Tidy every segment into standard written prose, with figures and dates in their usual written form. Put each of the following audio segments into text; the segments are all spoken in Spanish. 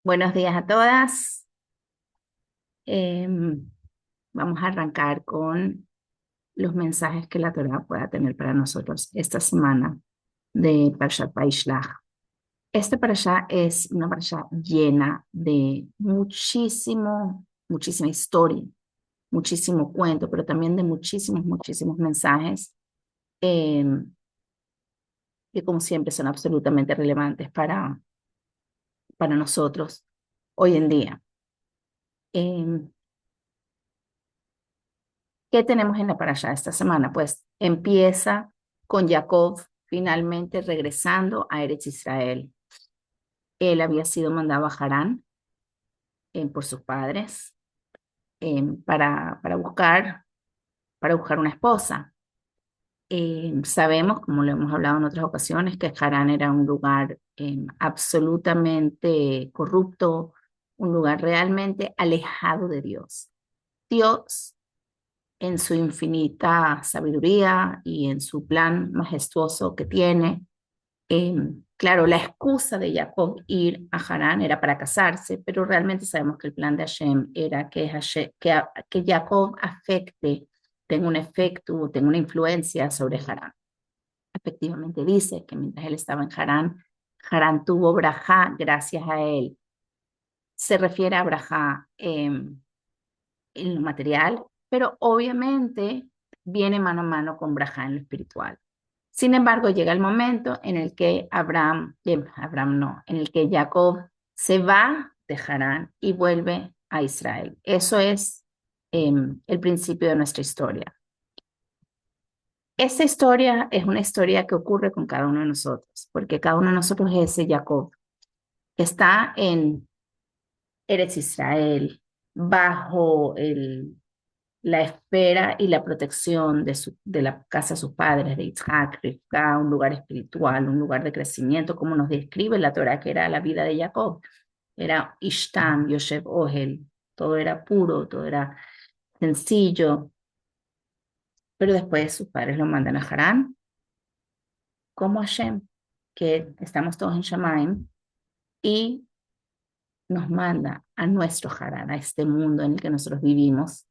Buenos días a todas. Em, Vamos a arrancar con los mensajes que la Torá pueda tener para nosotros esta semana de Parshat Vaishlach. Este parashá es una parashá llena de muchísima historia, muchísimo cuento, pero también de muchísimos mensajes em, que como siempre son absolutamente relevantes para nosotros hoy en día. Em, ¿Qué tenemos en la parashá esta semana? Pues empieza con Jacob finalmente regresando a Eretz Israel. Él había sido mandado a Harán por sus padres para buscar una esposa. Sabemos, como lo hemos hablado en otras ocasiones, que Harán era un lugar absolutamente corrupto, un lugar realmente alejado de Dios. Dios en su infinita sabiduría y en su plan majestuoso que tiene. Claro, la excusa de Jacob ir a Harán era para casarse, pero realmente sabemos que el plan de Hashem era que Jacob tenga un efecto, tenga una influencia sobre Harán. Efectivamente dice que mientras él estaba en Harán, Harán tuvo brajá gracias a él. Se refiere a brajá en lo material, pero obviamente viene mano a mano con Brajá en lo espiritual. Sin embargo, llega el momento en el que Abraham no, en el que Jacob se va de Harán y vuelve a Israel. Eso es el principio de nuestra historia. Esta historia es una historia que ocurre con cada uno de nosotros, porque cada uno de nosotros es ese Jacob que está en Eretz Israel, bajo la espera y la protección de la casa de sus padres, de Isaac, Rivka, un lugar espiritual, un lugar de crecimiento, como nos describe la Torah, que era la vida de Jacob. Era Ishtam, Yosef Ohel, todo era puro, todo era sencillo, pero después sus padres lo mandan a Harán, como Hashem, que estamos todos en Shamaim, y nos manda a nuestro Harán, a este mundo en el que nosotros vivimos,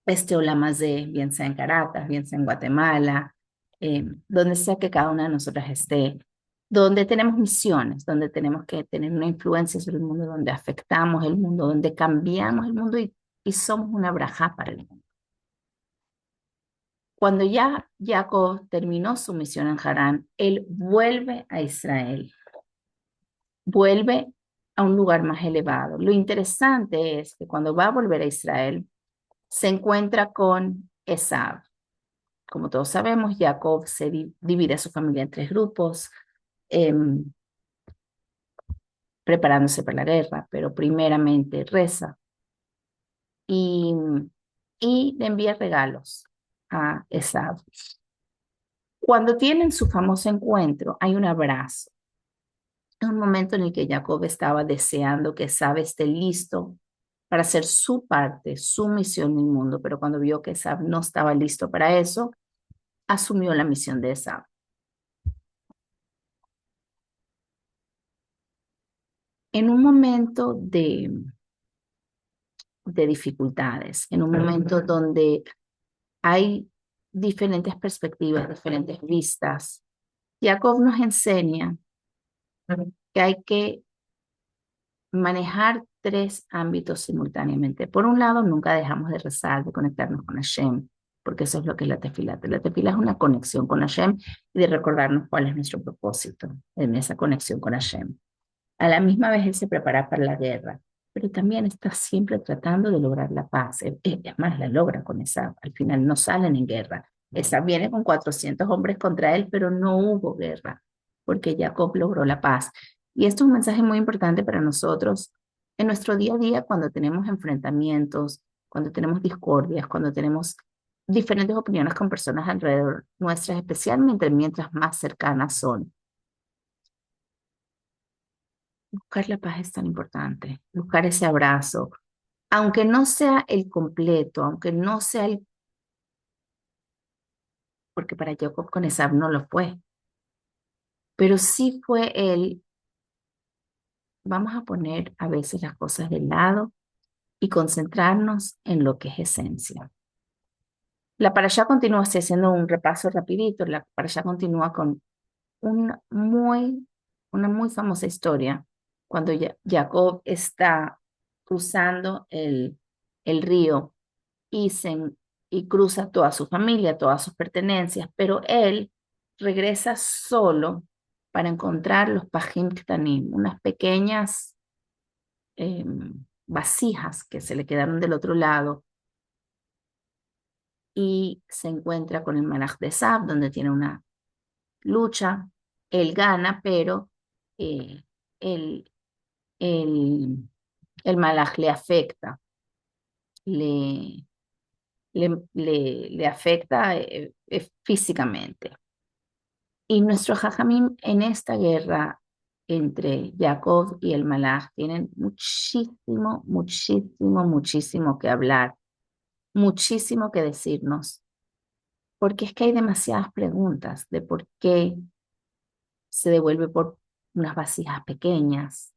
este Olamazé, bien sea en Caracas, bien sea en Guatemala, donde sea que cada una de nosotras esté, donde tenemos misiones, donde tenemos que tener una influencia sobre el mundo, donde afectamos el mundo, donde cambiamos el mundo y somos una braja para el mundo. Cuando ya Jacob terminó su misión en Harán, él vuelve a Israel, vuelve a un lugar más elevado. Lo interesante es que cuando va a volver a Israel, se encuentra con Esaú. Como todos sabemos, Jacob divide a su familia en tres grupos, eh, preparándose para la guerra, pero primeramente reza y, y le envía regalos a Esaú. Cuando tienen su famoso encuentro, hay un abrazo. Es un momento en el que Jacob estaba deseando que Esaú esté listo para hacer su parte, su misión en el mundo, pero cuando vio que Esaú no estaba listo para eso, asumió la misión de Esaú. En un momento de dificultades, en un momento donde hay diferentes perspectivas, diferentes vistas. Jacob nos enseña que hay que manejar tres ámbitos simultáneamente. Por un lado, nunca dejamos de rezar, de conectarnos con Hashem, porque eso es lo que es la tefila. La tefila es una conexión con Hashem y de recordarnos cuál es nuestro propósito en esa conexión con Hashem. A la misma vez él se prepara para la guerra, pero también está siempre tratando de lograr la paz. Es más, la logra con esa. Al final no salen en guerra. Esa viene con 400 hombres contra él, pero no hubo guerra, porque Jacob logró la paz. Y esto es un mensaje muy importante para nosotros en nuestro día a día cuando tenemos enfrentamientos, cuando tenemos discordias, cuando tenemos diferentes opiniones con personas alrededor nuestras, especialmente mientras más cercanas son. Buscar la paz es tan importante, buscar ese abrazo, aunque no sea el completo, aunque no sea el, porque para Jacob con Esaú no lo fue, pero sí fue el vamos a poner a veces las cosas de lado y concentrarnos en lo que es esencia. La parashá continúa, estoy haciendo un repaso rapidito, la parashá continúa con una una muy famosa historia cuando Jacob está cruzando el río y, y cruza toda su familia, todas sus pertenencias, pero él regresa solo para encontrar los pajim ktanim, unas pequeñas vasijas que se le quedaron del otro lado, y se encuentra con el Malach de Sab, donde tiene una lucha. Él gana, pero eh, el, el, el Malach le afecta, le, le afecta físicamente. Y nuestro Jajamim en esta guerra entre Jacob y el Malach tienen muchísimo, muchísimo, muchísimo que hablar, muchísimo que decirnos, porque es que hay demasiadas preguntas de por qué se devuelve por unas vasijas pequeñas,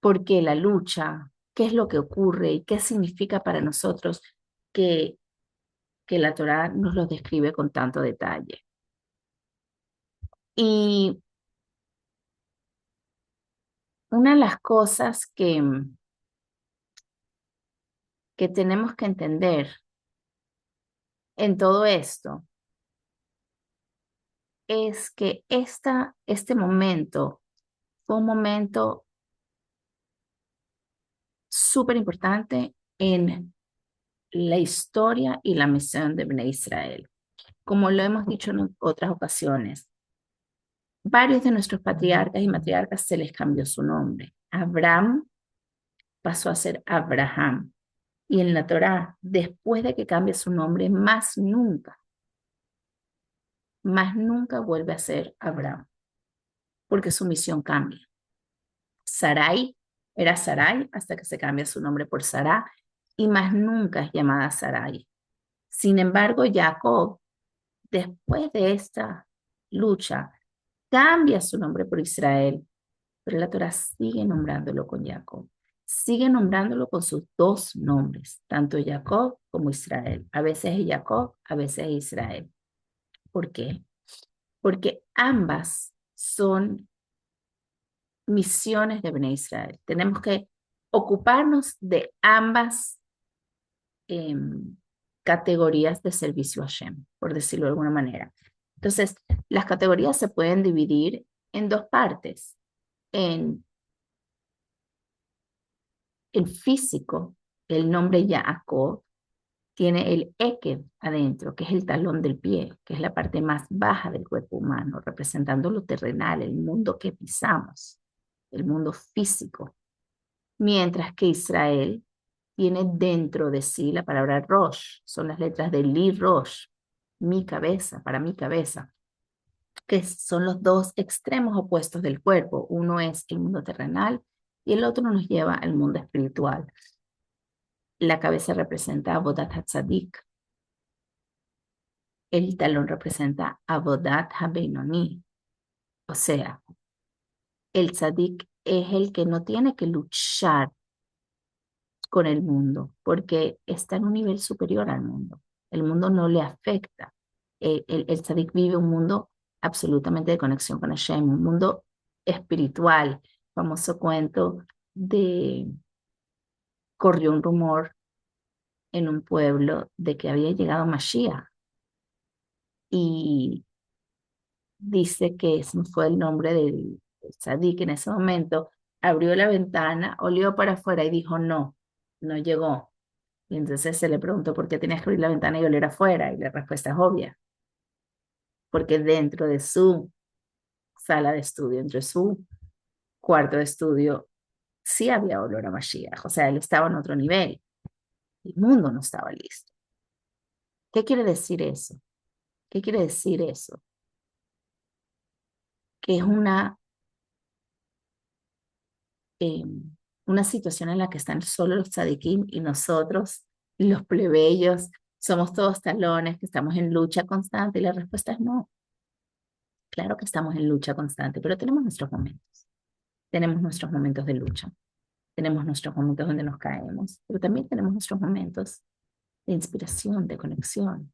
por qué la lucha, qué es lo que ocurre y qué significa para nosotros que, que la Torá nos lo describe con tanto detalle. Y una de las cosas que tenemos que entender en todo esto es que este momento fue un momento súper importante en la historia y la misión de Bnei Israel. Como lo hemos dicho en otras ocasiones, varios de nuestros patriarcas y matriarcas se les cambió su nombre. Abraham pasó a ser Abraham. Y en la Torá, después de que cambie su nombre, más nunca vuelve a ser Abraham, porque su misión cambia. Sarai era Sarai hasta que se cambia su nombre por Sará y más nunca es llamada Sarai. Sin embargo, Jacob, después de esta lucha, cambia su nombre por Israel, pero la Torah sigue nombrándolo con Jacob. Sigue nombrándolo con sus dos nombres, tanto Jacob como Israel. A veces es Jacob, a veces es Israel. ¿Por qué? Porque ambas son misiones de Bnei Israel. Tenemos que ocuparnos de ambas eh, categorías de servicio a Hashem, por decirlo de alguna manera. Entonces, las categorías se pueden dividir en dos partes. En el físico, el nombre Yaakov tiene el Ekev adentro, que es el talón del pie, que es la parte más baja del cuerpo humano, representando lo terrenal, el mundo que pisamos, el mundo físico. Mientras que Israel tiene dentro de sí la palabra Rosh, son las letras de Li Rosh, mi cabeza, para mi cabeza, que son los dos extremos opuestos del cuerpo. Uno es el mundo terrenal y el otro nos lleva al mundo espiritual. La cabeza representa Avodat HaTzadik, el talón representa Avodat HaBeinoni, o sea, el tzadik es el que no tiene que luchar con el mundo, porque está en un nivel superior al mundo. El mundo no le afecta. El tzadik vive un mundo absolutamente de conexión con Hashem, un mundo espiritual. Famoso cuento de, corrió un rumor en un pueblo de que había llegado Mashiach y dice que ese fue el nombre del tzadik en ese momento. Abrió la ventana, olió para afuera y dijo no, no llegó. Y entonces se le preguntó por qué tenías que abrir la ventana y oler afuera. Y la respuesta es obvia, porque dentro de su sala de estudio, dentro de su cuarto de estudio, sí había olor a Mashiach. O sea, él estaba en otro nivel. El mundo no estaba listo. ¿Qué quiere decir eso? ¿Qué quiere decir eso? Que es eh, una situación en la que están solo los tzadikim y nosotros, los plebeyos, somos todos talones, que estamos en lucha constante. Y la respuesta es no. Claro que estamos en lucha constante, pero tenemos nuestros momentos. Tenemos nuestros momentos de lucha, tenemos nuestros momentos donde nos caemos, pero también tenemos nuestros momentos de inspiración, de conexión.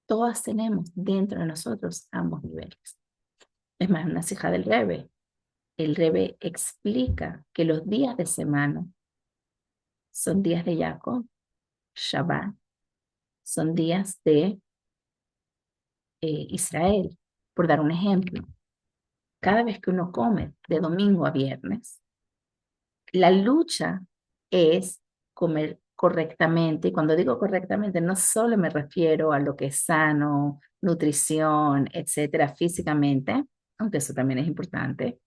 Todas tenemos dentro de nosotros ambos niveles. Es más, una hija del Rebbe. El Rebbe explica que los días de semana son días de Jacob, Shabbat, son días de Israel. Por dar un ejemplo, cada vez que uno come de domingo a viernes, la lucha es comer correctamente. Y cuando digo correctamente, no solo me refiero a lo que es sano, nutrición, etcétera, físicamente, aunque eso también es importante,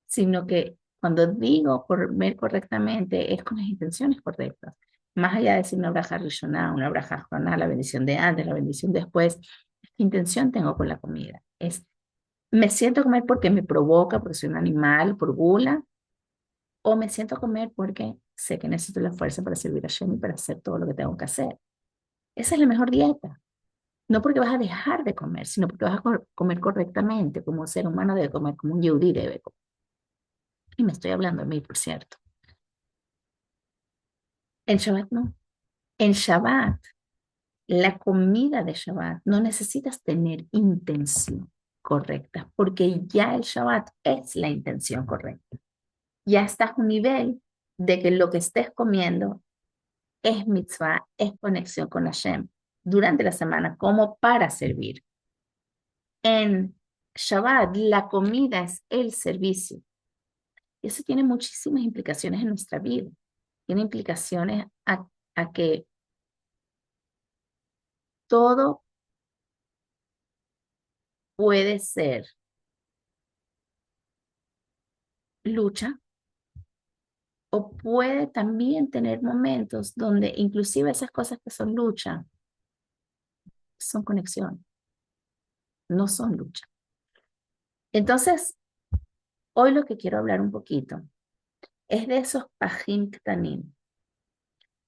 sino que cuando digo comer correctamente es con las intenciones correctas. Más allá de decir una braja rishoná, una braja joná, la bendición de antes, la bendición después, ¿qué intención tengo con la comida? ¿Me siento a comer porque me provoca, porque soy un animal, por gula? ¿O me siento a comer porque sé que necesito la fuerza para servir a Shem y para hacer todo lo que tengo que hacer? Esa es la mejor dieta. No porque vas a dejar de comer, sino porque vas a comer correctamente, como un ser humano debe comer, como un yehudí debe comer. Y me estoy hablando de mí, por cierto. En Shabbat no. En Shabbat, la comida de Shabbat, no necesitas tener intención correcta, porque ya el Shabbat es la intención correcta. Ya estás a un nivel de que lo que estés comiendo es mitzvah, es conexión con Hashem durante la semana como para servir. En Shabbat, la comida es el servicio. Y eso tiene muchísimas implicaciones en nuestra vida. Tiene implicaciones a que todo puede ser lucha o puede también tener momentos donde inclusive esas cosas que son lucha son conexión, no son lucha. Entonces, hoy lo que quiero hablar un poquito es de esos pajim ktanim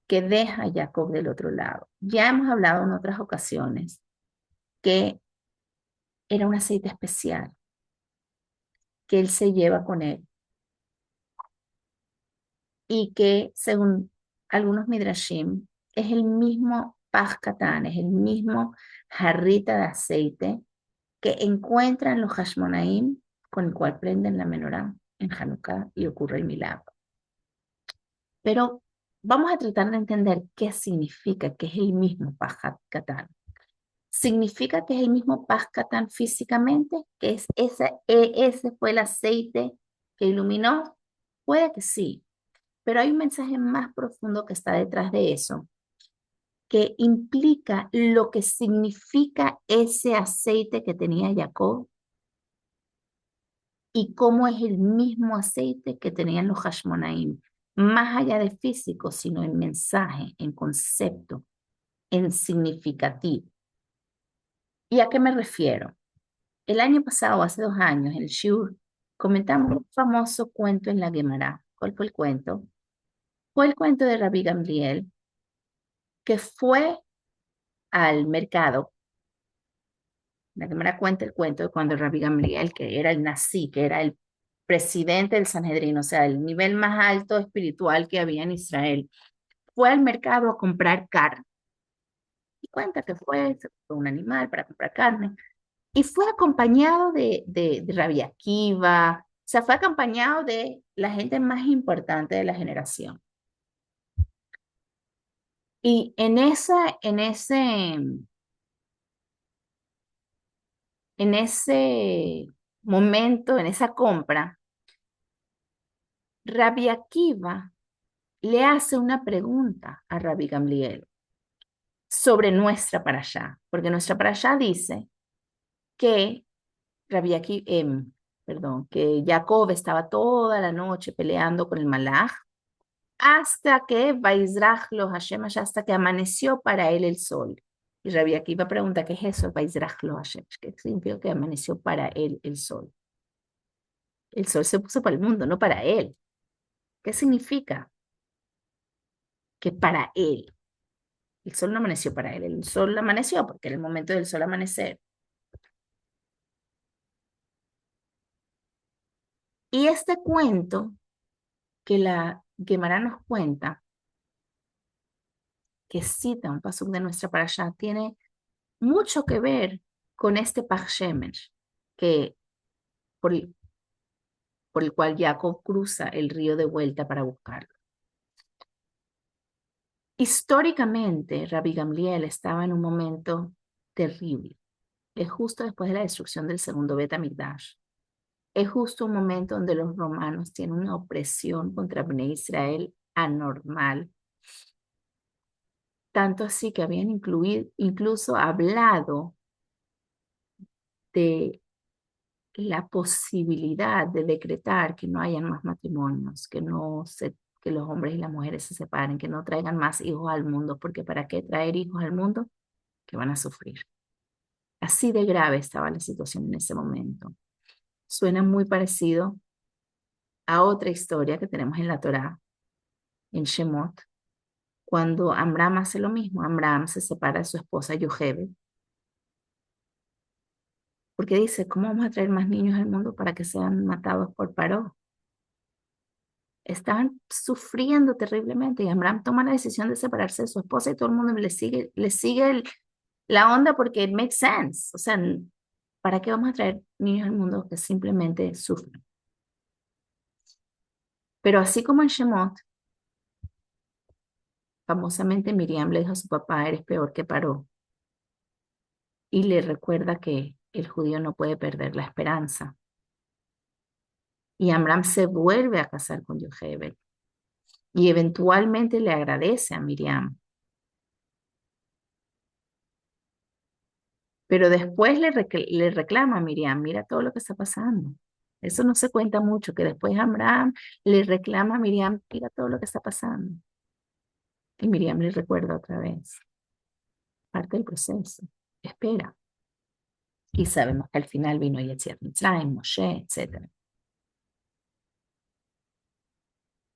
que deja Jacob del otro lado. Ya hemos hablado en otras ocasiones que era un aceite especial que él se lleva con él y que según algunos midrashim es el mismo paj katán, es el mismo jarrita de aceite que encuentran los Hashmonaim con el cual prenden la menorá en Hanukkah y ocurre el milagro. Pero vamos a tratar de entender qué significa que es el mismo paj katán. ¿Significa que es el mismo Pascatán físicamente? ¿Que es ese fue el aceite que iluminó? Puede que sí, pero hay un mensaje más profundo que está detrás de eso, que implica lo que significa ese aceite que tenía Jacob y cómo es el mismo aceite que tenían los Hashmonaim, más allá de físico, sino en mensaje, en concepto, en significativo. ¿Y a qué me refiero? El año pasado, hace 2 años, en el Shur, comentamos un famoso cuento en la Gemara. ¿Cuál fue el cuento? Fue el cuento de Rabbi Gamliel, que fue al mercado. La Gemara cuenta el cuento de cuando Rabbi Gamliel, que era el Nasi, que era el presidente del Sanedrín, o sea, el nivel más alto espiritual que había en Israel, fue al mercado a comprar carne. Y cuenta que se fue un animal para comprar carne. Y fue acompañado de Rabbi Akiva, o sea, fue acompañado de la gente más importante de la generación. Y en ese momento, en esa compra, Rabbi Akiva le hace una pregunta a Rabbi Gamliel sobre nuestra parashá, porque nuestra parashá dice que Rabbi Akiva, que Jacob estaba toda la noche peleando con el malaj hasta que Vaizraj lo Hashem, hasta que amaneció para él el sol. Y Rabbi Akiva pregunta, ¿qué es eso? Vaizraj lo Hashem, ¿qué significa que amaneció para él el sol? El sol se puso para el mundo, no para él. ¿Qué significa? Que para él. El sol no amaneció para él, el sol amaneció porque era el momento del sol amanecer. Y este cuento que la Gemara nos cuenta, que cita un pasuk de nuestra parashá, tiene mucho que ver con este Pach Shemesh, que por por el cual Jacob cruza el río de vuelta para buscarlo. Históricamente, Rabbi Gamliel estaba en un momento terrible. Es justo después de la destrucción del segundo Bet HaMikdash. Es justo un momento donde los romanos tienen una opresión contra Bnei Israel anormal. Tanto así que habían incluso hablado de la posibilidad de decretar que no hayan más matrimonios, que los hombres y las mujeres se separen, que no traigan más hijos al mundo, porque ¿para qué traer hijos al mundo? Que van a sufrir. Así de grave estaba la situación en ese momento. Suena muy parecido a otra historia que tenemos en la Torá, en Shemot, cuando Amram hace lo mismo. Amram se separa de su esposa Yochebed, porque dice, ¿cómo vamos a traer más niños al mundo para que sean matados por Paró? Estaban sufriendo terriblemente y Amram toma la decisión de separarse de su esposa y todo el mundo le sigue la onda porque it makes sense. O sea, ¿para qué vamos a traer niños al mundo que simplemente sufren? Pero así como en Shemot, famosamente Miriam le dijo a su papá, eres peor que Paró, y le recuerda que el judío no puede perder la esperanza. Y Amram se vuelve a casar con Yochebed y eventualmente le agradece a Miriam. Pero después le reclama a Miriam, mira todo lo que está pasando. Eso no se cuenta mucho, que después Amram le reclama a Miriam, mira todo lo que está pasando. Y Miriam le recuerda otra vez, parte del proceso, espera. Y sabemos que al final vino Yetziat Mitzrayim, Moshe, etc.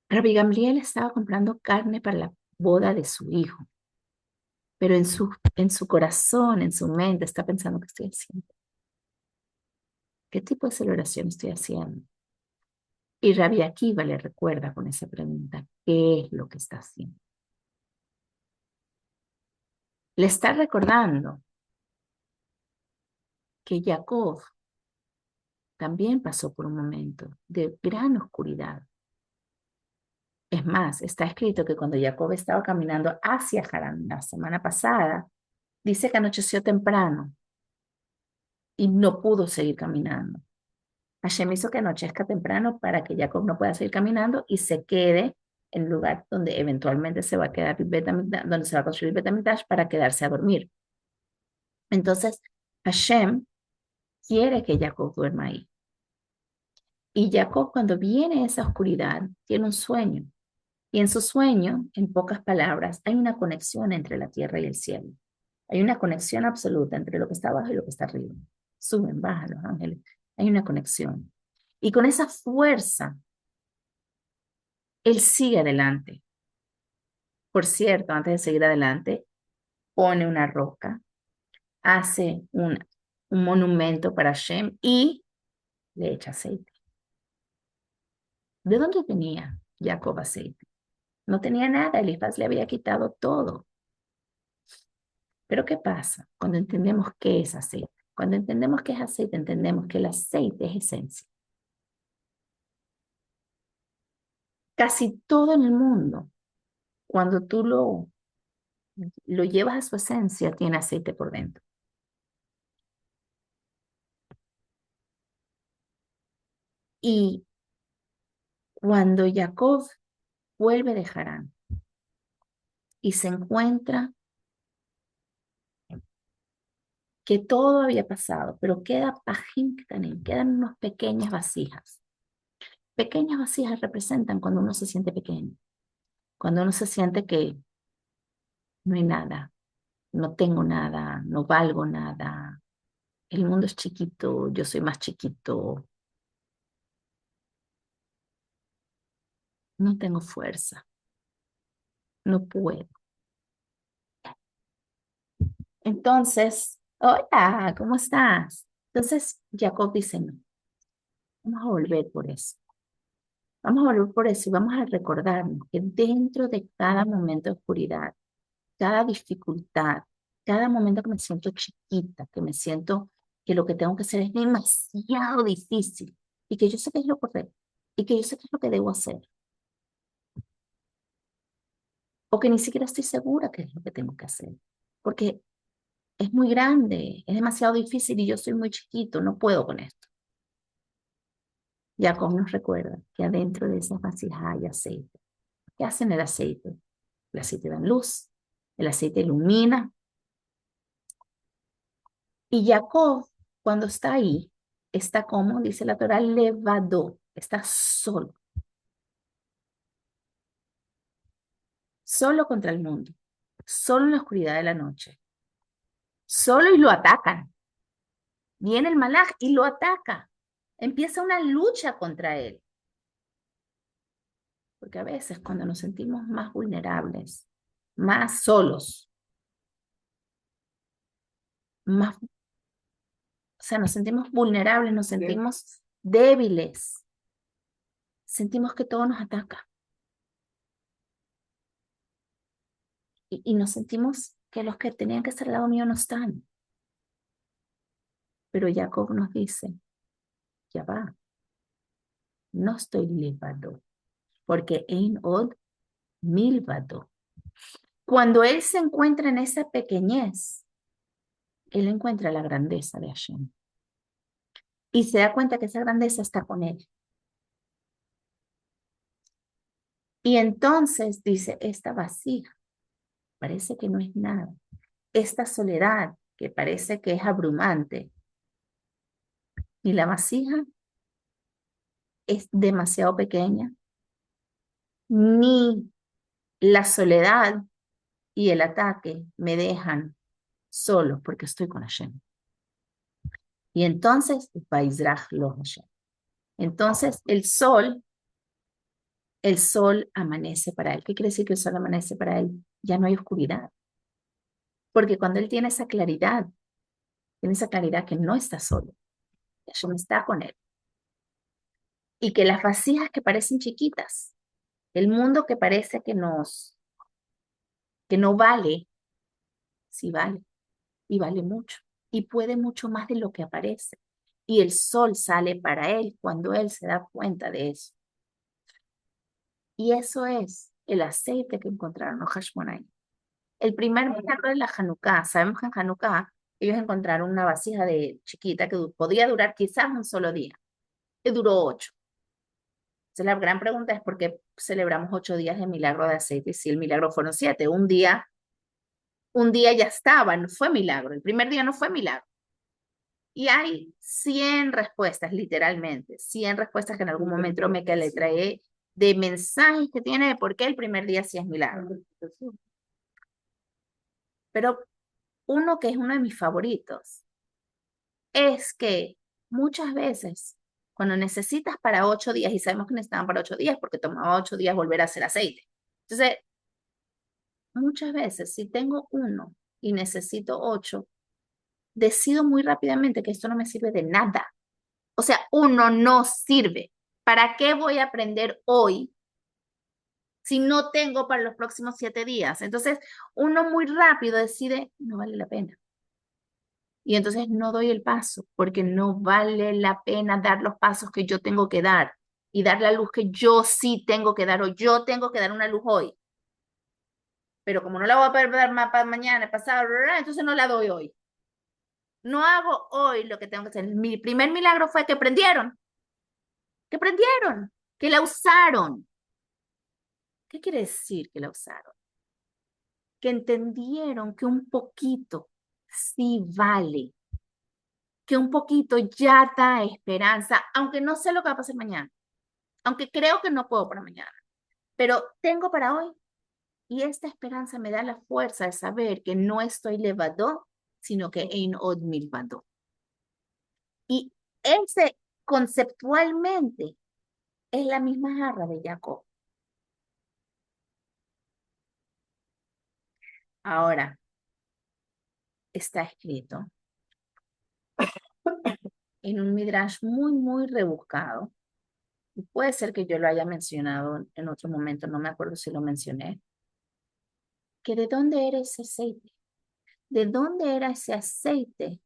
Rabbi Gamliel estaba comprando carne para la boda de su hijo, pero en su corazón, en su mente, está pensando, ¿qué estoy haciendo? ¿Qué tipo de celebración estoy haciendo? Y Rabbi Akiva le recuerda con esa pregunta, ¿qué es lo que está haciendo? Le está recordando que Jacob también pasó por un momento de gran oscuridad. Es más, está escrito que cuando Jacob estaba caminando hacia Harán la semana pasada, dice que anocheció temprano y no pudo seguir caminando. Hashem hizo que anochezca temprano para que Jacob no pueda seguir caminando y se quede en el lugar donde eventualmente se va a quedar donde se va a construir el Bet HaMikdash para quedarse a dormir. Entonces, Hashem quiere que Jacob duerma ahí. Y Jacob, cuando viene esa oscuridad, tiene un sueño. Y en su sueño, en pocas palabras, hay una conexión entre la tierra y el cielo. Hay una conexión absoluta entre lo que está abajo y lo que está arriba. Suben, bajan los ángeles. Hay una conexión. Y con esa fuerza, él sigue adelante. Por cierto, antes de seguir adelante, pone una roca, hace un monumento para Shem y le echa aceite. ¿De dónde tenía Jacob aceite? No tenía nada, Elifaz le había quitado todo. Pero ¿qué pasa cuando entendemos qué es aceite? Cuando entendemos qué es aceite, entendemos que el aceite es esencia. Casi todo en el mundo, cuando tú lo llevas a su esencia, tiene aceite por dentro. Y cuando Jacob vuelve de Harán y se encuentra que todo había pasado, pero queda pajín, quedan unas pequeñas vasijas. Pequeñas vasijas representan cuando uno se siente pequeño, cuando uno se siente que no hay nada, no tengo nada, no valgo nada, el mundo es chiquito, yo soy más chiquito, no tengo fuerza, no puedo. Entonces, hola, ¿cómo estás? Entonces Jacob dice, no, vamos a volver por eso. Vamos a volver por eso y vamos a recordarnos que dentro de cada momento de oscuridad, cada dificultad, cada momento que me siento chiquita, que me siento que lo que tengo que hacer es demasiado difícil y que yo sé que es lo correcto y que yo sé que es lo que debo hacer o que ni siquiera estoy segura que es lo que tengo que hacer porque es muy grande, es demasiado difícil y yo soy muy chiquito, no puedo con esto. Jacob nos recuerda que adentro de esas vasijas hay aceite. ¿Qué hacen el aceite? El aceite da luz, el aceite ilumina. Y Jacob, cuando está ahí, está como, dice la Torah, levado, está solo, solo contra el mundo, solo en la oscuridad de la noche, solo y lo atacan. Viene el malaj y lo ataca. Empieza una lucha contra él. Porque a veces cuando nos sentimos más vulnerables, más solos, más, o sea, nos sentimos vulnerables, nos sentimos débiles, sentimos que todo nos ataca y nos sentimos que los que tenían que estar al lado mío no están. Pero Jacob nos dice, ya va, no estoy libado, porque ein od milvado. Cuando él se encuentra en esa pequeñez, él encuentra la grandeza de Hashem. Y se da cuenta que esa grandeza está con él. Y entonces dice, esta vasija parece que no es nada. Esta soledad que parece que es abrumante. Y la vasija es demasiado pequeña. Ni la soledad y el ataque me dejan solo porque estoy con Hashem. Y entonces, Vaizrach lo Hashem. Entonces, el sol amanece para él. ¿Qué quiere decir que el sol amanece para él? Ya no hay oscuridad. Porque cuando él tiene esa claridad que no está solo. Hashem está con él. Y que las vasijas que parecen chiquitas, el mundo que parece que no vale, sí vale, y vale mucho, y puede mucho más de lo que aparece. Y el sol sale para él cuando él se da cuenta de eso. Y eso es el aceite que encontraron los Hashmonai. El primer milagro de la Hanukkah, sabemos que en Hanukkah ellos encontraron una vasija de chiquita que podía durar quizás un solo día, y duró 8. Entonces la gran pregunta es por qué celebramos 8 días de milagro de aceite si el milagro fueron 7. Un día ya estaba, no fue milagro. El primer día no fue milagro. Y hay 100 respuestas, literalmente, 100 respuestas que en algún momento me que le trae de mensajes que tiene de por qué el primer día sí es milagro. Pero uno que es uno de mis favoritos es que muchas veces cuando necesitas para 8 días, y sabemos que necesitaban para 8 días porque tomaba 8 días volver a hacer aceite. Entonces, muchas veces si tengo uno y necesito 8, decido muy rápidamente que esto no me sirve de nada. O sea, uno no sirve. ¿Para qué voy a aprender hoy si no tengo para los próximos 7 días? Entonces, uno muy rápido decide, no vale la pena. Y entonces no doy el paso, porque no vale la pena dar los pasos que yo tengo que dar y dar la luz que yo sí tengo que dar o yo tengo que dar una luz hoy. Pero como no la voy a poder dar más para mañana, pasado, entonces no la doy hoy. No hago hoy lo que tengo que hacer. Mi primer milagro fue que prendieron, que la usaron. ¿Qué quiere decir que la usaron? Que entendieron que un poquito sí vale, que un poquito ya da esperanza, aunque no sé lo que va a pasar mañana, aunque creo que no puedo para mañana, pero tengo para hoy y esta esperanza me da la fuerza de saber que no estoy levado, sino que ein od milvado. Y ese conceptualmente es la misma jarra de Jacob. Ahora, está escrito en un midrash muy, muy rebuscado puede ser que yo lo haya mencionado en otro momento, no me acuerdo si lo mencioné, que de dónde era ese aceite, de dónde era ese aceite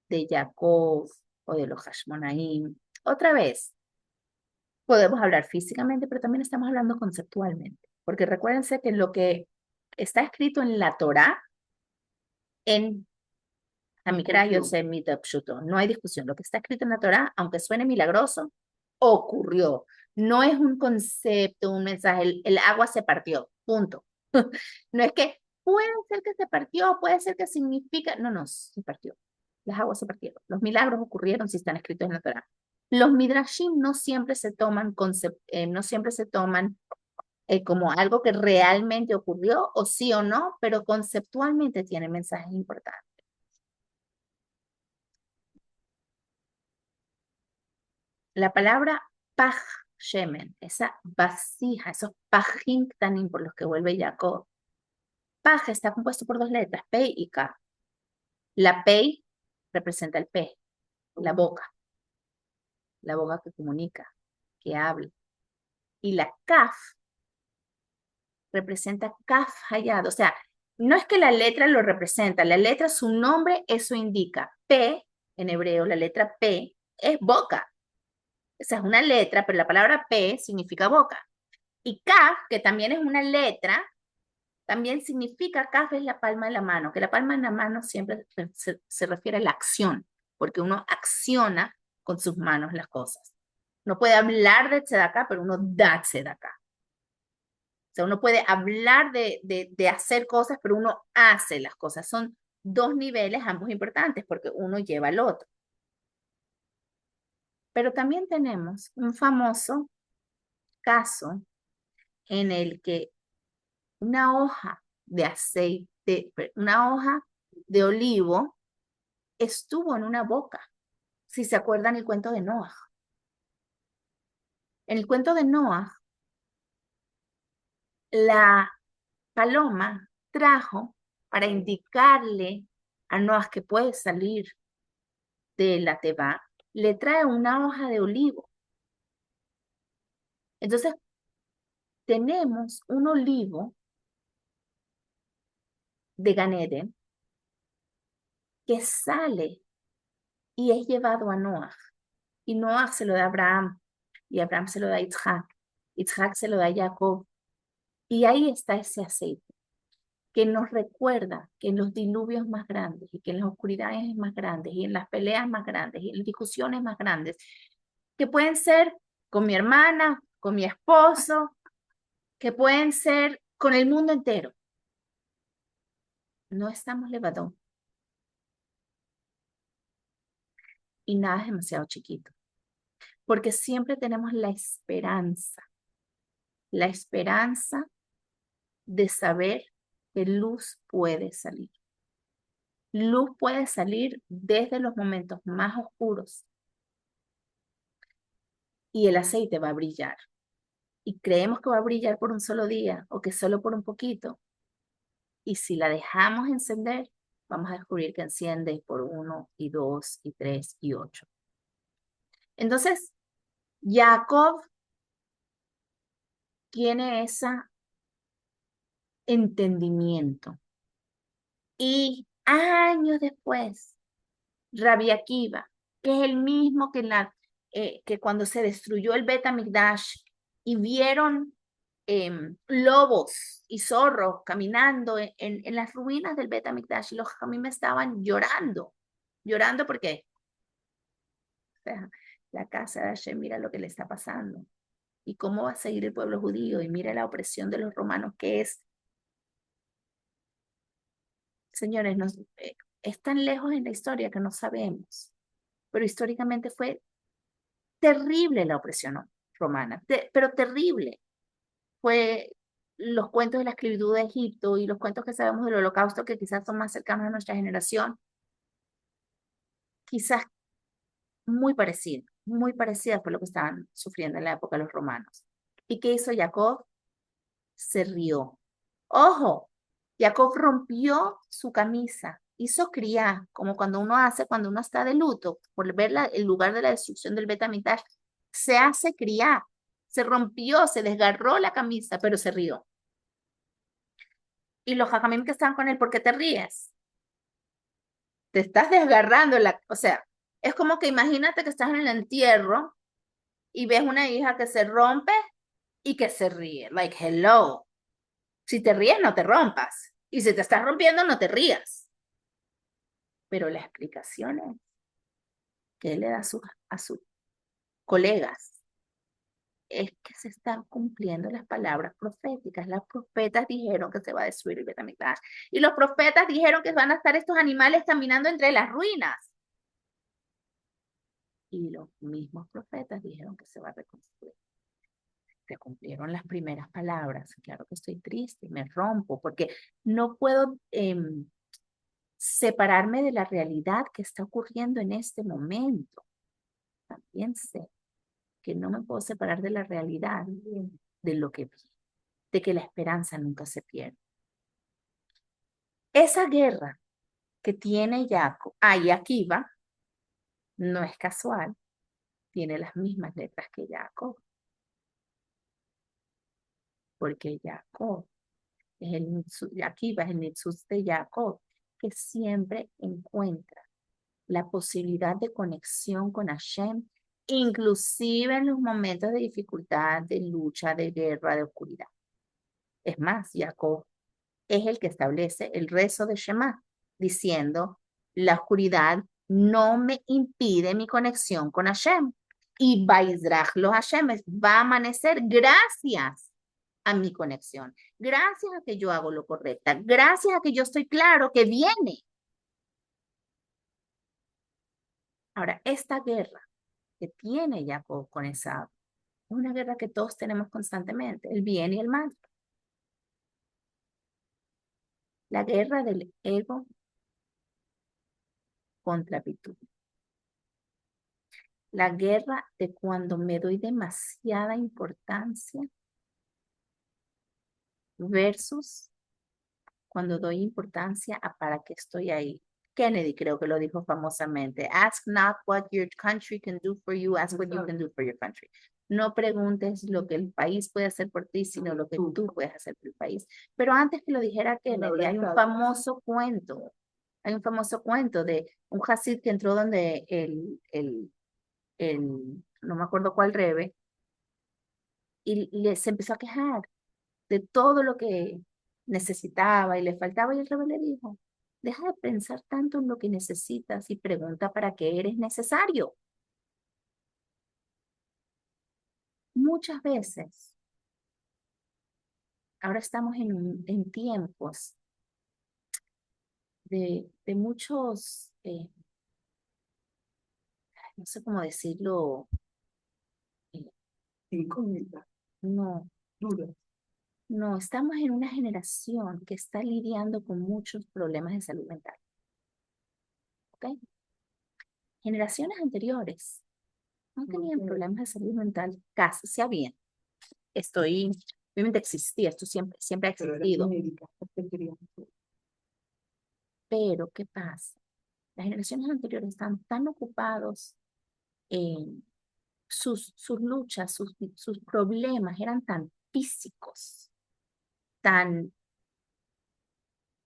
de Jacob o de los Hashmonaim. Otra vez, podemos hablar físicamente, pero también estamos hablando conceptualmente, porque recuérdense que lo que está escrito en la Torá, en Hamikra Yosef Mitapshuto, no hay discusión. Lo que está escrito en la Torá, aunque suene milagroso, ocurrió. No es un concepto, un mensaje, el agua se partió, punto. No es que puede ser que se partió, puede ser que significa, no, no, se partió. Las aguas se partieron. Los milagros ocurrieron si están escritos en la Torá. Los midrashim no siempre se toman, no siempre se toman como algo que realmente ocurrió, o sí o no, pero conceptualmente tiene mensajes importantes. La palabra paj shemen, esa vasija, esos pajim tanim por los que vuelve Jacob. Paj está compuesto por dos letras, P y K. La P representa el P, la boca que comunica, que habla. Y la Kaf representa Kaf Hayad, o sea, no es que la letra lo representa, la letra, su nombre, eso indica. P, en hebreo, la letra P es boca. Esa es una letra, pero la palabra P significa boca. Y Kaf, que también es una letra, también significa, Kaf es la palma de la mano, que la palma de la mano siempre se refiere a la acción, porque uno acciona con sus manos las cosas. No puede hablar de tzedakah, pero uno da tzedakah. O sea, uno puede hablar de hacer cosas, pero uno hace las cosas. Son dos niveles, ambos importantes, porque uno lleva al otro. Pero también tenemos un famoso caso en el que una hoja de aceite, una hoja de olivo estuvo en una boca. Si se acuerdan el cuento de Noah. En el cuento de Noah, la paloma trajo para indicarle a Noah que puede salir de la teba, le trae una hoja de olivo. Entonces, tenemos un olivo de Ganeden que sale y es llevado a Noah. Y Noah se lo da a Abraham, y Abraham se lo da a Isaac, Isaac se lo da a Jacob. Y ahí está ese aceite que nos recuerda que en los diluvios más grandes y que en las oscuridades más grandes y en las peleas más grandes y en las discusiones más grandes, que pueden ser con mi hermana, con mi esposo, que pueden ser con el mundo entero, no estamos levadón y nada es demasiado chiquito, porque siempre tenemos la esperanza de saber que luz puede salir. Luz puede salir desde los momentos más oscuros y el aceite va a brillar. Y creemos que va a brillar por un solo día o que solo por un poquito. Y si la dejamos encender, vamos a descubrir que enciende por 1 y 2 y 3 y 8. Entonces, Jacob tiene ese entendimiento. Y años después, Rabbi Akiva, que es el mismo que cuando se destruyó el Bet HaMikdash y vieron lobos y zorros caminando en las ruinas del Bet HaMikdash y los jamim estaban llorando porque o sea, la casa de Hashem, mira lo que le está pasando y cómo va a seguir el pueblo judío y mira la opresión de los romanos que es. Señores, es tan lejos en la historia que no sabemos, pero históricamente fue terrible la opresión romana, pero terrible. Fue los cuentos de la esclavitud de Egipto y los cuentos que sabemos del Holocausto, que quizás son más cercanos a nuestra generación, quizás muy parecidas por lo que estaban sufriendo en la época de los romanos. ¿Y qué hizo Jacob? Se rió. Ojo, Jacob rompió su camisa, hizo cría, como cuando uno hace cuando uno está de luto, por ver el lugar de la destrucción del Bet HaMikdash, se hace criar, se rompió, se desgarró la camisa, pero se rió. Y los jajamim que estaban con él, ¿por qué te ríes? Te estás desgarrando o sea, es como que imagínate que estás en el entierro y ves una hija que se rompe y que se ríe. Like, hello. Si te ríes, no te rompas. Y si te estás rompiendo, no te rías. Pero la explicación es que él le da a sus colegas es que se están cumpliendo las palabras proféticas. Las profetas dijeron que se va a destruir el Betamigdash. Y los profetas dijeron que van a estar estos animales caminando entre las ruinas. Y los mismos profetas dijeron que se va a reconstruir. Se cumplieron las primeras palabras. Claro que estoy triste, me rompo, porque no puedo separarme de la realidad que está ocurriendo en este momento. También sé que no me puedo separar de la realidad, de lo que vi, de que la esperanza nunca se pierde. Esa guerra que tiene Jacob, y aquí va, no es casual, tiene las mismas letras que Jacob, porque Jacob es aquí va el Nitzus de Jacob, que siempre encuentra la posibilidad de conexión con Hashem, inclusive en los momentos de dificultad, de lucha, de guerra, de oscuridad. Es más, Jacob es el que establece el rezo de Shema, diciendo, la oscuridad no me impide mi conexión con Hashem. Y Baizrach lo Hashem va a amanecer gracias a mi conexión, gracias a que yo hago lo correcto, gracias a que yo estoy claro que viene. Ahora, esta guerra que tiene Jacob con Esaú es una guerra que todos tenemos constantemente, el bien y el mal. La guerra del ego contra virtud. La guerra de cuando me doy demasiada importancia versus cuando doy importancia a para qué estoy ahí. Kennedy creo que lo dijo famosamente. Ask not what your country can do for you, ask what you can do for your country. No preguntes lo que el país puede hacer por ti, sino lo que tú puedes hacer por el país. Pero antes que lo dijera Kennedy, hay un famoso cuento de un Hasid que entró donde no me acuerdo cuál rebe, y se empezó a quejar de todo lo que necesitaba y le faltaba, y el rebe le dijo, deja de pensar tanto en lo que necesitas y pregunta para qué eres necesario. Muchas veces, ahora estamos en tiempos de muchos, no sé cómo decirlo, eh, incógnita. No, duda. No, estamos en una generación que está lidiando con muchos problemas de salud mental. ¿Ok? Generaciones anteriores no tenían problemas de salud mental, casi se habían. Obviamente existía, esto siempre ha existido. Pero, ¿qué pasa? Las generaciones anteriores están tan ocupados en sus luchas, sus problemas eran tan físicos, tan,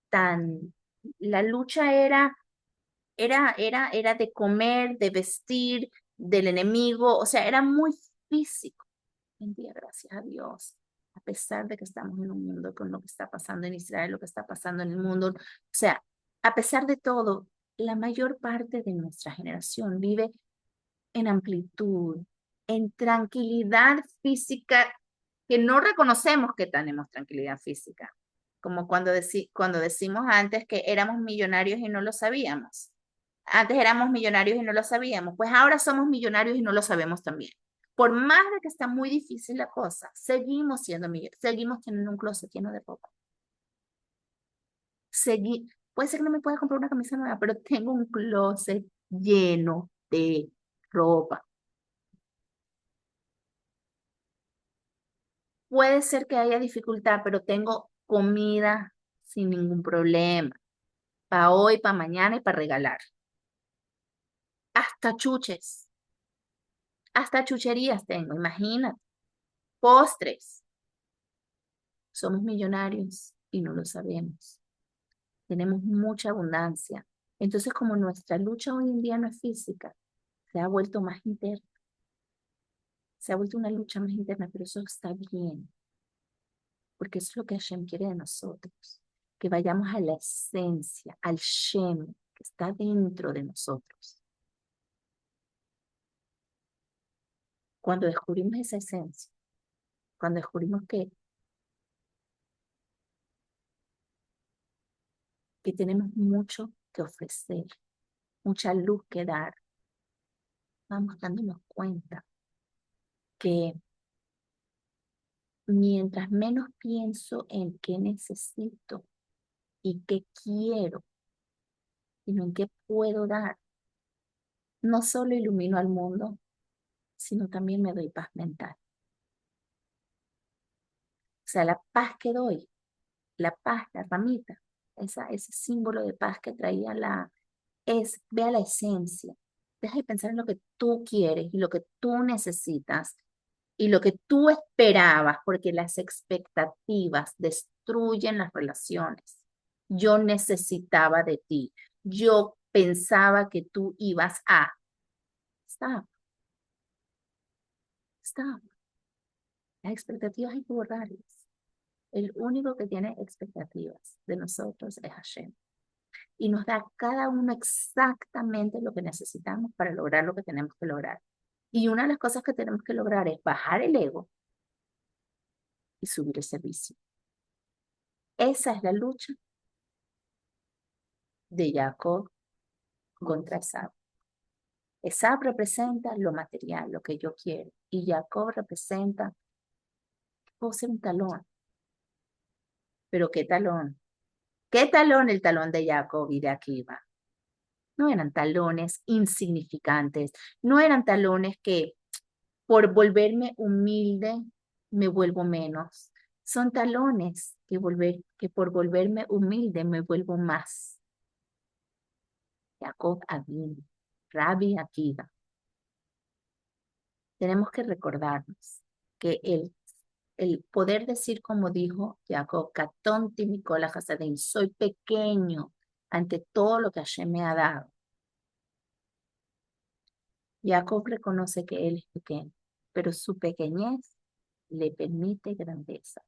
tan, la lucha era de comer, de vestir, del enemigo, o sea, era muy físico. En día, gracias a Dios, a pesar de que estamos en un mundo con lo que está pasando en Israel, lo que está pasando en el mundo, o sea, a pesar de todo, la mayor parte de nuestra generación vive en amplitud, en tranquilidad física, que no reconocemos que tenemos tranquilidad física, como cuando decimos antes que éramos millonarios y no lo sabíamos. Antes éramos millonarios y no lo sabíamos, pues ahora somos millonarios y no lo sabemos también. Por más de que está muy difícil la cosa, seguimos siendo millonarios, seguimos teniendo un closet lleno de ropa. Puede ser que no me pueda comprar una camisa nueva, pero tengo un closet lleno de ropa. Puede ser que haya dificultad, pero tengo comida sin ningún problema, para hoy, para mañana y para regalar. Hasta chuches, Hasta chucherías tengo, imagínate. Postres. Somos millonarios y no lo sabemos. Tenemos mucha abundancia. Entonces, como nuestra lucha hoy en día no es física, se ha vuelto más interna. Se ha vuelto una lucha más interna, pero eso está bien, porque eso es lo que Hashem quiere de nosotros, que vayamos a la esencia, al Shem, que está dentro de nosotros. Cuando descubrimos esa esencia, cuando descubrimos que tenemos mucho que ofrecer, mucha luz que dar, vamos dándonos cuenta que mientras menos pienso en qué necesito y qué quiero, sino en qué puedo dar, no solo ilumino al mundo, sino también me doy paz mental. O sea, la paz que doy, la paz, la ramita, ese símbolo de paz que traía vea la esencia. Deja de pensar en lo que tú quieres y lo que tú necesitas y lo que tú esperabas, porque las expectativas destruyen las relaciones. Yo necesitaba de ti. Yo pensaba que tú ibas a. Stop, stop. Las expectativas hay que borrarlas. El único que tiene expectativas de nosotros es Hashem. Y nos da a cada uno exactamente lo que necesitamos para lograr lo que tenemos que lograr. Y una de las cosas que tenemos que lograr es bajar el ego y subir el servicio. Esa es la lucha de Jacob contra Esab. Esab representa lo material, lo que yo quiero. Y Jacob representa, puedo ser un talón. Pero ¿qué talón? ¿Qué talón? El talón de Jacob y de Akiva. No eran talones insignificantes, no eran talones que por volverme humilde me vuelvo menos. Son talones que por volverme humilde me vuelvo más. Jacob Avinu, Rabbi Akiva. Tenemos que recordarnos que el poder decir como dijo Jacob, Katonti Mikola Hasadim, soy pequeño ante todo lo que Hashem me ha dado. Jacob reconoce que él es pequeño, pero su pequeñez le permite grandeza.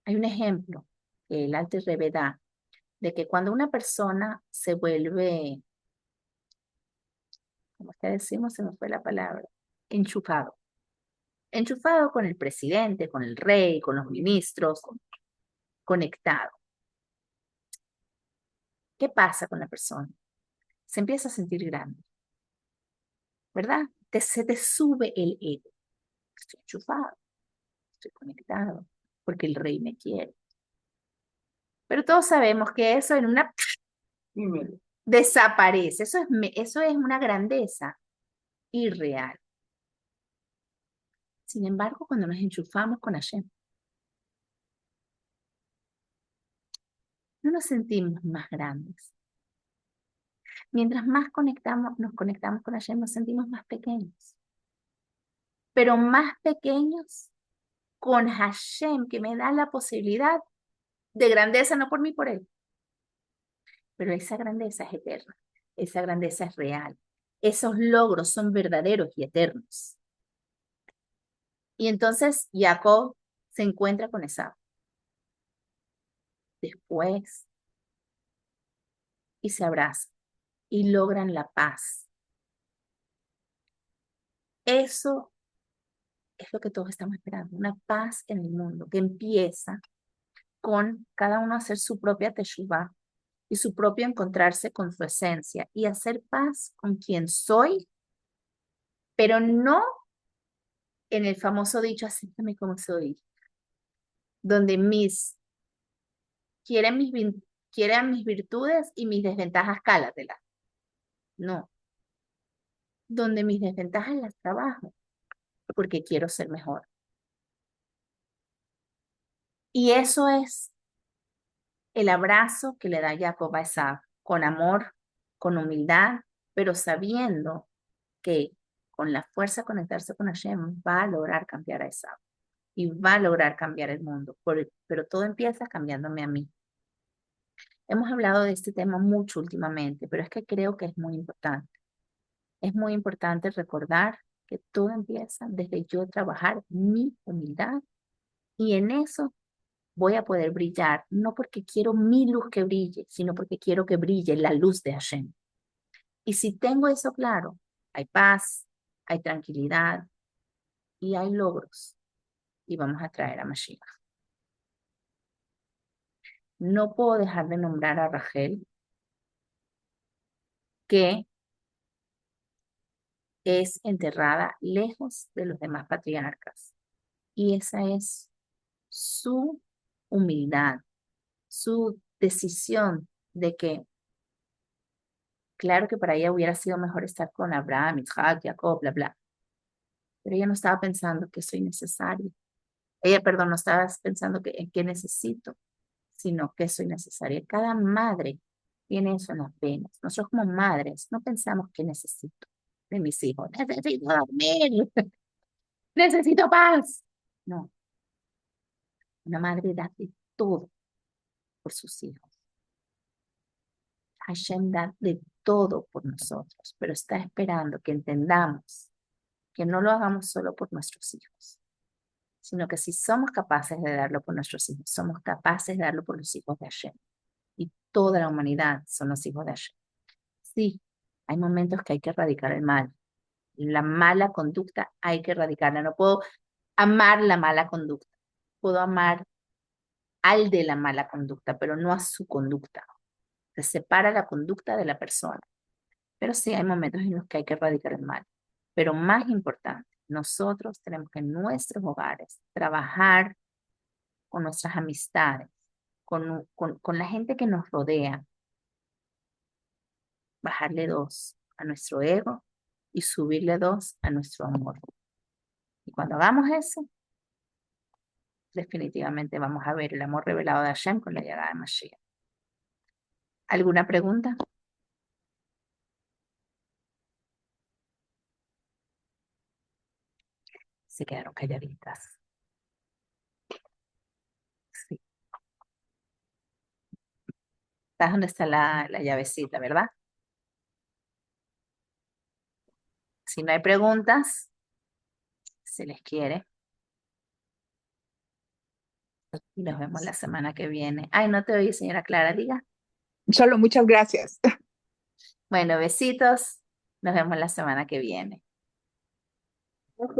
Hay un ejemplo que el Alter Rebbe da de que cuando una persona se vuelve, como que decimos, se me fue la palabra, enchufado. Enchufado con el presidente, con el rey, con los ministros, conectado. ¿Qué pasa con la persona? Se empieza a sentir grande, ¿verdad? Se te sube el ego. Estoy enchufado, estoy conectado, porque el rey me quiere. Pero todos sabemos que eso en una desaparece. Eso es una grandeza irreal. Sin embargo, cuando nos enchufamos con Hashem, no nos sentimos más grandes. Mientras más nos conectamos con Hashem, nos sentimos más pequeños. Pero más pequeños con Hashem, que me da la posibilidad de grandeza, no por mí, por él. Pero esa grandeza es eterna. Esa grandeza es real. Esos logros son verdaderos y eternos. Y entonces Jacob se encuentra con Esaú. Después, y se abrazan y logran la paz. Eso es lo que todos estamos esperando, una paz en el mundo que empieza con cada uno hacer su propia teshuvá y su propio encontrarse con su esencia y hacer paz con quien soy, pero no en el famoso dicho acéptame como soy, donde quieren quieren mis virtudes y mis desventajas, cálatelas. No, donde mis desventajas las trabajo porque quiero ser mejor. Y eso es el abrazo que le da Jacob a Esaú, con amor, con humildad, pero sabiendo que con la fuerza de conectarse con Hashem, va a lograr cambiar a esa y va a lograr cambiar el mundo. Pero todo empieza cambiándome a mí. Hemos hablado de este tema mucho últimamente, pero es que creo que es muy importante. Es muy importante recordar que todo empieza desde yo trabajar mi humildad y en eso voy a poder brillar, no porque quiero mi luz que brille, sino porque quiero que brille la luz de Hashem. Y si tengo eso claro, hay paz, hay tranquilidad y hay logros y vamos a traer a Mashiach. No puedo dejar de nombrar a Rachel, que es enterrada lejos de los demás patriarcas. Y esa es su humildad, su decisión de que, claro que para ella hubiera sido mejor estar con Abraham, Isaac, Jacob, bla, bla, pero ella no estaba pensando que soy necesario. Ella, perdón, no estaba pensando que, en qué necesito, sino que soy necesaria. Cada madre tiene eso en las venas. Nosotros como madres no pensamos que necesito de mis hijos. Necesito dormir, necesito paz. No, una madre da de todo por sus hijos. Hashem da de todo por nosotros, pero está esperando que entendamos que no lo hagamos solo por nuestros hijos, sino que si somos capaces de darlo por nuestros hijos, somos capaces de darlo por los hijos de Hashem. Y toda la humanidad son los hijos de Hashem. Sí, hay momentos que hay que erradicar el mal. La mala conducta hay que erradicarla. No puedo amar la mala conducta. Puedo amar al de la mala conducta, pero no a su conducta. Se separa la conducta de la persona. Pero sí hay momentos en los que hay que erradicar el mal. Pero más importante, nosotros tenemos que en nuestros hogares trabajar con nuestras amistades, con la gente que nos rodea, bajarle dos a nuestro ego y subirle dos a nuestro amor. Y cuando hagamos eso, definitivamente vamos a ver el amor revelado de Hashem con la llegada de Mashiach. ¿Alguna pregunta? Se quedaron calladitas. Sí. ¿Sabes dónde está la llavecita, verdad? Si no hay preguntas, se les quiere. Y nos vemos la semana que viene. Ay, no te oí, señora Clara, diga. Solo muchas gracias. Bueno, besitos. Nos vemos la semana que viene. Ok.